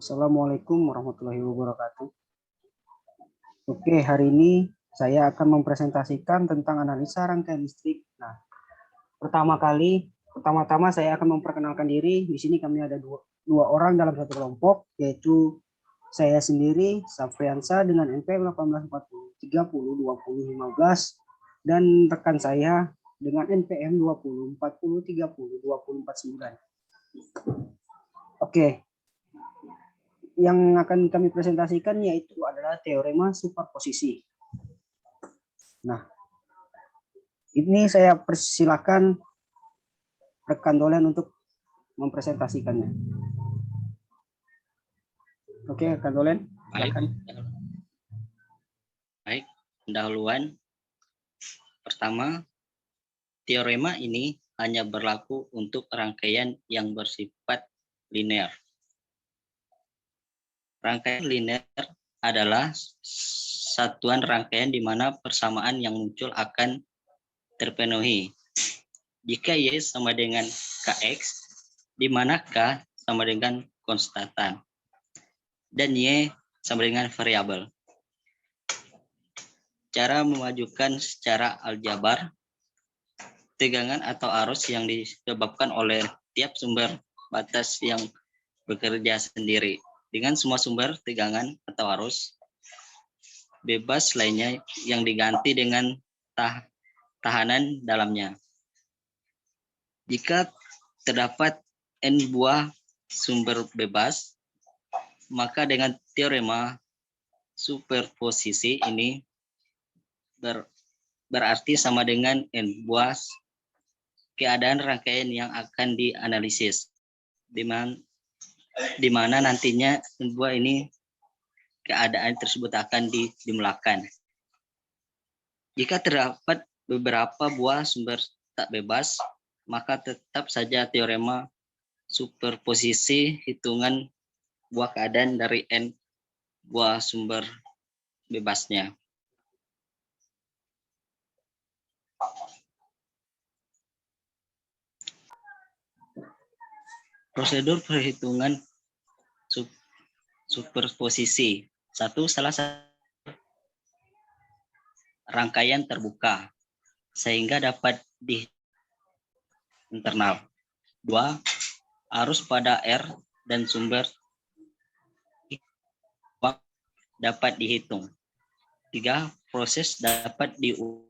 Assalamualaikum warahmatullahi wabarakatuh. Oke, hari ini saya akan mempresentasikan tentang analisa rangkaian listrik. Nah, pertama-tama saya akan memperkenalkan diri. Di sini kami ada dua orang dalam satu kelompok, yaitu saya sendiri, Safriansa dengan NPM 1840302015 dan rekan saya dengan NPM 2040302049. Oke, yang akan kami presentasikan yaitu adalah teorema superposisi. Nah, ini saya persilakan rekan dolen untuk mempresentasikannya. Oke, rekan dolen, silakan. Baik, pendahuluan. Pertama, teorema ini hanya berlaku untuk rangkaian yang bersifat linear. Rangkaian linear adalah satuan rangkaian di mana persamaan yang muncul akan terpenuhi. Jika Y sama dengan Kx, di mana K sama dengan konstantan, dan Y sama dengan variabel. Cara memajukan secara aljabar tegangan atau arus yang disebabkan oleh tiap sumber batas yang bekerja sendiri dengan semua sumber tegangan atau arus bebas lainnya yang diganti dengan tahanan dalamnya. Jika terdapat N buah sumber bebas, maka dengan teorema superposisi ini berarti sama dengan N buah keadaan rangkaian yang akan dianalisis, di mana nantinya N buah ini keadaan tersebut akan dimulakan. Jika terdapat beberapa buah sumber tak bebas, maka tetap saja teorema superposisi hitungan buah keadaan dari N buah sumber bebasnya. Prosedur perhitungan superposisi. Salah satu rangkaian terbuka sehingga dapat di internal. 2. Arus pada R dan sumber dapat dihitung. 3. Proses dapat diulang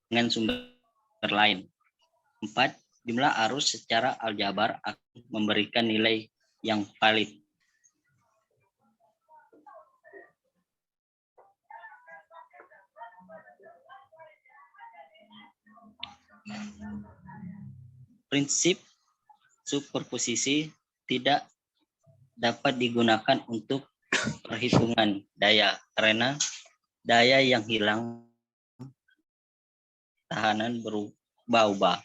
dengan sumber lain. 4. Jumlah arus secara aljabar akan memberikan nilai yang valid. Prinsip superposisi tidak dapat digunakan untuk perhitungan daya karena daya yang hilang tahanan berubah-ubah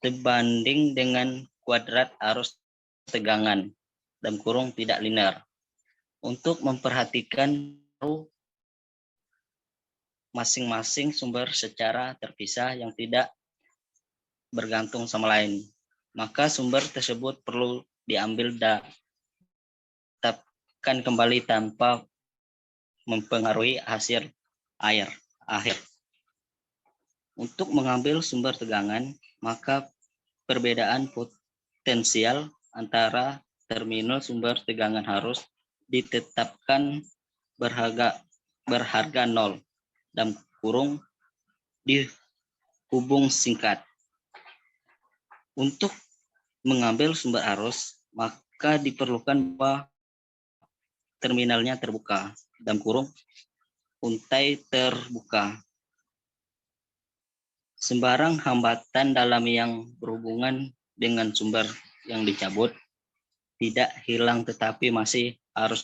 sebanding dengan kuadrat arus tegangan dalam kurung tidak linear. Untuk memperhatikan masing-masing sumber secara terpisah yang tidak bergantung sama lain, maka sumber tersebut perlu diambil tetapkan kembali tanpa mempengaruhi hasil akhir. Untuk mengambil sumber tegangan, maka perbedaan potensial antara terminal sumber tegangan harus ditetapkan berharga 0 dalam kurung di hubung singkat. Untuk mengambil sumber arus, maka diperlukan bahwa terminalnya terbuka dalam kurung untai terbuka. Sembarang hambatan dalam yang berhubungan dengan sumber yang dicabut tidak hilang tetapi masih harus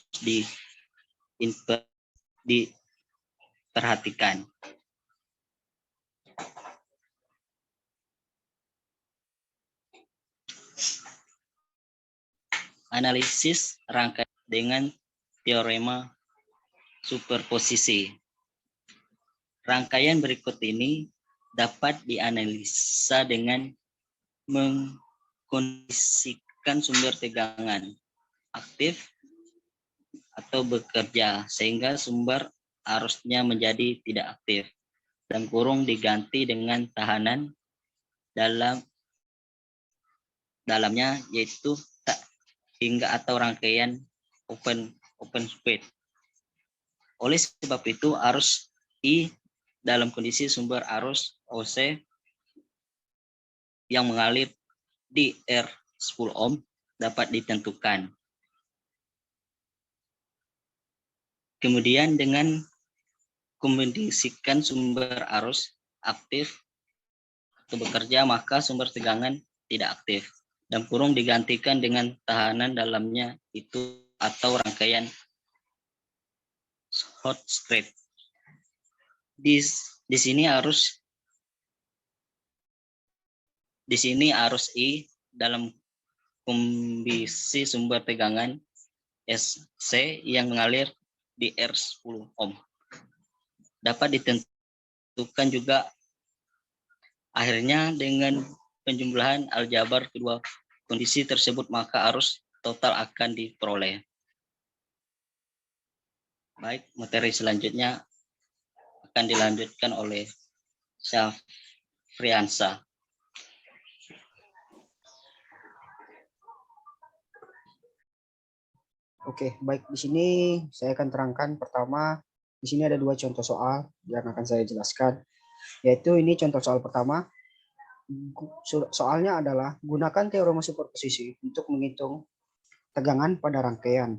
diperhatikan. Analisis rangkaian dengan teorema superposisi. Rangkaian berikut ini dapat dianalisa dengan mengkondisikan sumber tegangan aktif atau bekerja sehingga sumber arusnya menjadi tidak aktif. Dan kurung diganti dengan tahanan dalamnya yaitu tak hingga atau rangkaian open speed. Oleh sebab itu arus I dalam kondisi sumber arus OC yang mengalir di R10 ohm dapat ditentukan. Kemudian dengan kondisikan sumber arus aktif atau bekerja, maka sumber tegangan tidak aktif dan kurung digantikan dengan tahanan dalamnya itu atau rangkaian hot strip. Di sini arus I dalam kondisi sumber tegangan SC yang mengalir di R10 ohm dapat ditentukan juga. Akhirnya dengan penjumlahan aljabar kedua kondisi tersebut maka arus total akan diperoleh. Baik, materi selanjutnya akan dilanjutkan oleh Syafriansa. Oke, baik, di sini saya akan terangkan. Pertama, di sini ada 2 contoh soal yang akan saya jelaskan. Yaitu ini contoh soal pertama. Soalnya adalah gunakan teorema superposisi untuk menghitung tegangan pada rangkaian.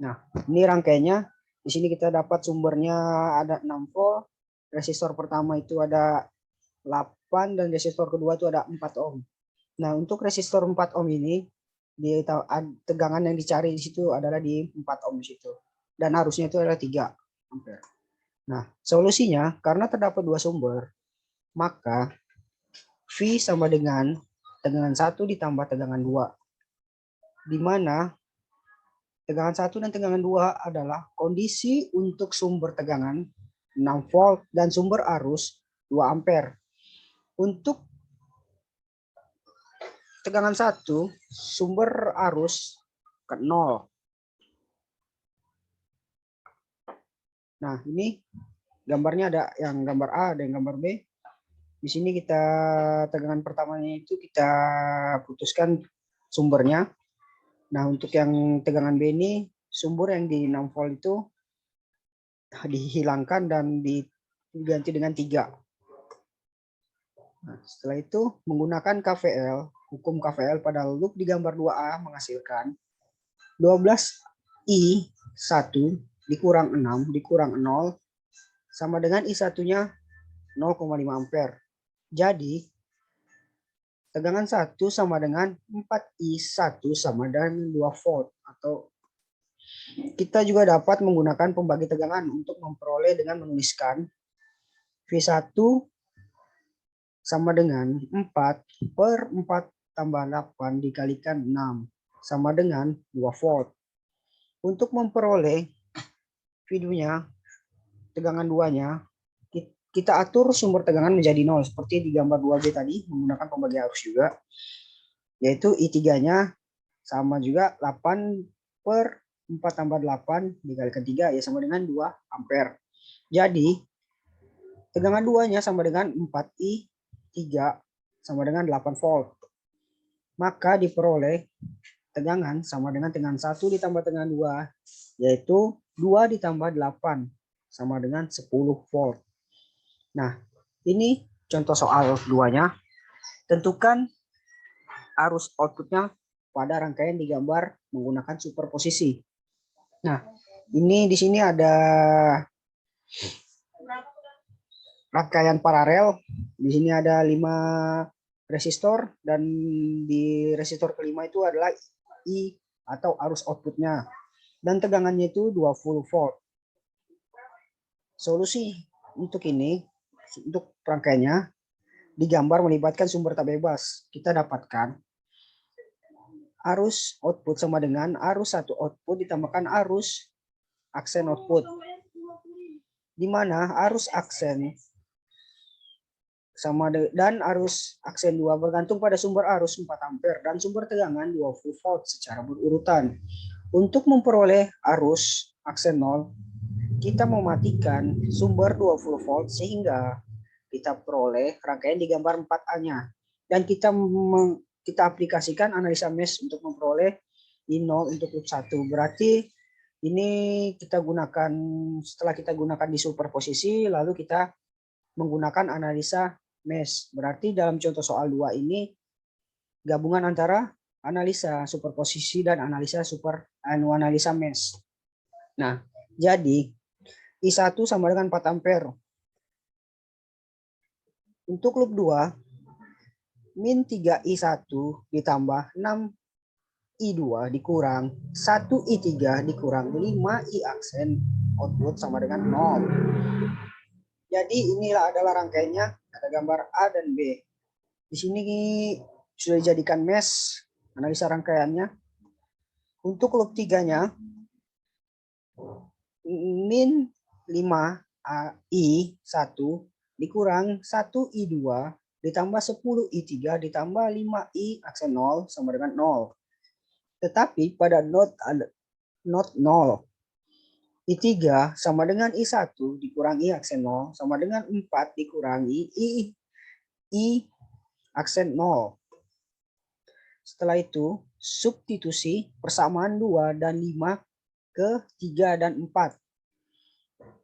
Nah, ini rangkaiannya. Di sini kita dapat sumbernya ada 6 volt, resistor pertama itu ada 8 dan resistor kedua itu ada 4 ohm. Nah, untuk resistor 4 ohm ini tegangan yang dicari di situ adalah di 4 ohm di situ. Dan arusnya itu adalah 3 ampere. Nah, solusinya karena terdapat 2 sumber, maka V sama dengan tegangan 1 ditambah tegangan 2. Di mana tegangan 1 dan tegangan 2 adalah kondisi untuk sumber tegangan 6 volt dan sumber arus 2 ampere. Untuk tegangan 1, sumber arus ke 0. Nah, ini gambarnya ada yang gambar A dan gambar B. Di sini kita tegangan pertamanya itu kita putuskan sumbernya. Nah, untuk yang tegangan B ini sumber yang di 6 volt itu dihilangkan dan diganti dengan 3. Nah, setelah itu menggunakan KVL, hukum KVL pada loop di gambar 2A menghasilkan 12I1 dikurang 6 dikurang 0 sama dengan I1-nya 0,5 ampere. Jadi tegangan 1 sama dengan 4I1 sama dengan 2 volt. Atau kita juga dapat menggunakan pembagi tegangan untuk memperoleh dengan menuliskan V1 sama dengan 4 per 4 tambah 8 dikalikan 6 sama dengan 2 volt. Untuk memperoleh V2-nya, tegangan 2-nya, kita atur sumber tegangan menjadi 0 seperti di gambar 2B tadi menggunakan pembagi arus juga, yaitu I3-nya sama juga 8 per 4 tambah 8 dikalikan 3 ya sama dengan 2 ampere. Jadi tegangan 2-nya sama dengan 4I3 sama dengan 8 volt. Maka diperoleh tegangan sama dengan tegangan 1 ditambah tegangan 2 yaitu 2 ditambah 8 sama dengan 10 volt. Nah, ini contoh soal 2-nya. Tentukan arus outputnya pada rangkaian digambar menggunakan superposisi. Nah, ini di sini ada rangkaian paralel. Di sini ada 5 resistor dan di resistor kelima itu adalah I atau arus outputnya. Dan tegangannya itu 20 volt. Solusi untuk ini, untuk rangkaiannya, digambar melibatkan sumber tak bebas. Kita dapatkan arus output sama dengan arus 1 output ditambahkan arus aksen output. Di mana arus aksen dan arus aksen 2 bergantung pada sumber arus 4 ampere dan sumber tegangan 20 volt secara berurutan. Untuk memperoleh arus aksen 0, kita mematikan sumber 20 volt sehingga kita peroleh rangkaian di gambar 4A-nya. Dan kita aplikasikan analisa mesh untuk memperoleh I0 untuk loop 1. Berarti ini kita gunakan, setelah kita gunakan di superposisi, lalu kita menggunakan analisa mesh. Berarti dalam contoh soal 2 ini gabungan antara analisa superposisi dan analisa mesh. Nah, jadi I1 sama dengan 4 ampere. Untuk loop 2, min 3I1 ditambah 6I2 dikurang 1I3 dikurang 5I aksen output sama dengan 0. Jadi inilah adalah rangkaiannya, ada gambar A dan B. Di sini sudah dijadikan mesh, analisa rangkaiannya. Untuk loop 3-nya, min 5I1 dikurang 1I2 ditambah 10I3 ditambah 5I aksen 0 sama dengan 0. Tetapi pada not 0, I3 sama dengan I1 dikurangi aksen 0 sama dengan 4 dikurangi I aksen 0. Setelah itu substitusi persamaan 2 dan 5 ke 3 dan 4.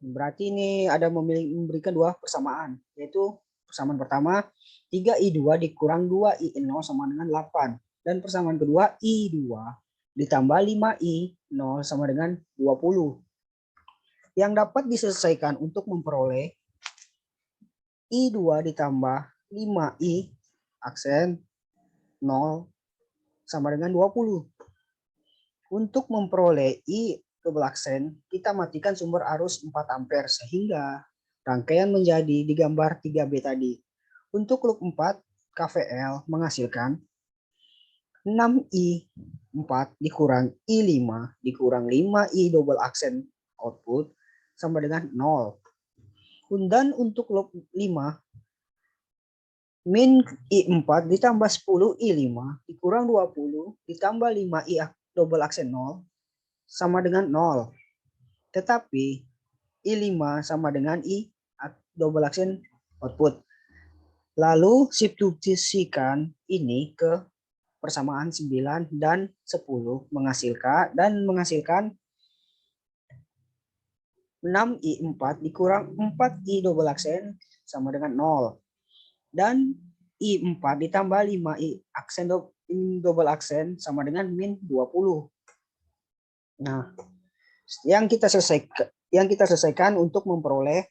Berarti ini ada memberikan dua persamaan, yaitu persamaan pertama 3I2 dikurang 2I0 sama dengan 8. Dan persamaan kedua I2 ditambah 5I0 sama dengan 20. Yang dapat diselesaikan untuk memperoleh I2 ditambah 5I aksen 0 sama dengan 20. Untuk memperoleh I double aksen, kita matikan sumber arus 4 ampere sehingga rangkaian menjadi di gambar 3B tadi. Untuk loop 4, KVL menghasilkan 6I4 dikurang I5 dikurang 5I double aksen output sama dengan 0. Dan untuk loop 5, min I4 ditambah 10 I5 dikurang 20 ditambah 5I double aksen 0 sama dengan 0. Tetapi I5 sama dengan I double aksen output. Lalu substitusikan ini ke persamaan 9 dan 10 menghasilkan 6I4 dikurang 4I double aksen sama dengan 0. Dan I4 ditambah 5I aksen double aksen sama dengan min 20. Nah, yang kita selesaikan untuk memperoleh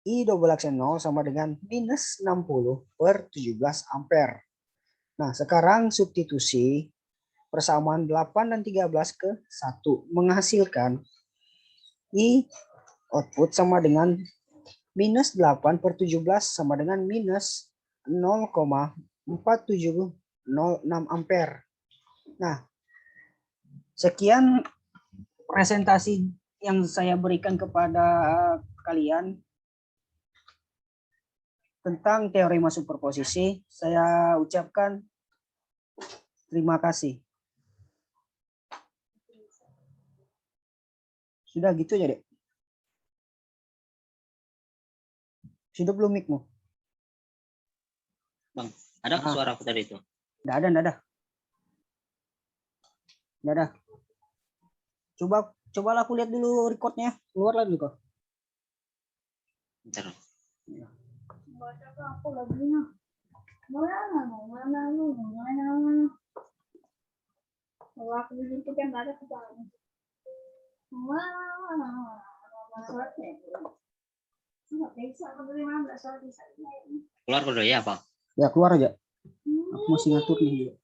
I double aksen 0 sama dengan minus 60 per 17 ampere. Nah, sekarang substitusi persamaan 8 dan 13 ke 1 menghasilkan I output sama dengan minus 8 per 17 sama dengan minus 0,4706 ampere. Nah, sekian presentasi yang saya berikan kepada kalian tentang teorema superposisi. Saya ucapkan terima kasih. Sudah gitu ya, Dek? Sudah belum mic-mu? Bang, ada suara aku tadi itu? Nggak ada. Coba aku lihat dulu recordnya. Keluar lagi kok. Bentar. Keluar dulu ya, Bang? Ya, keluar aja. Aku masih ngatur nih.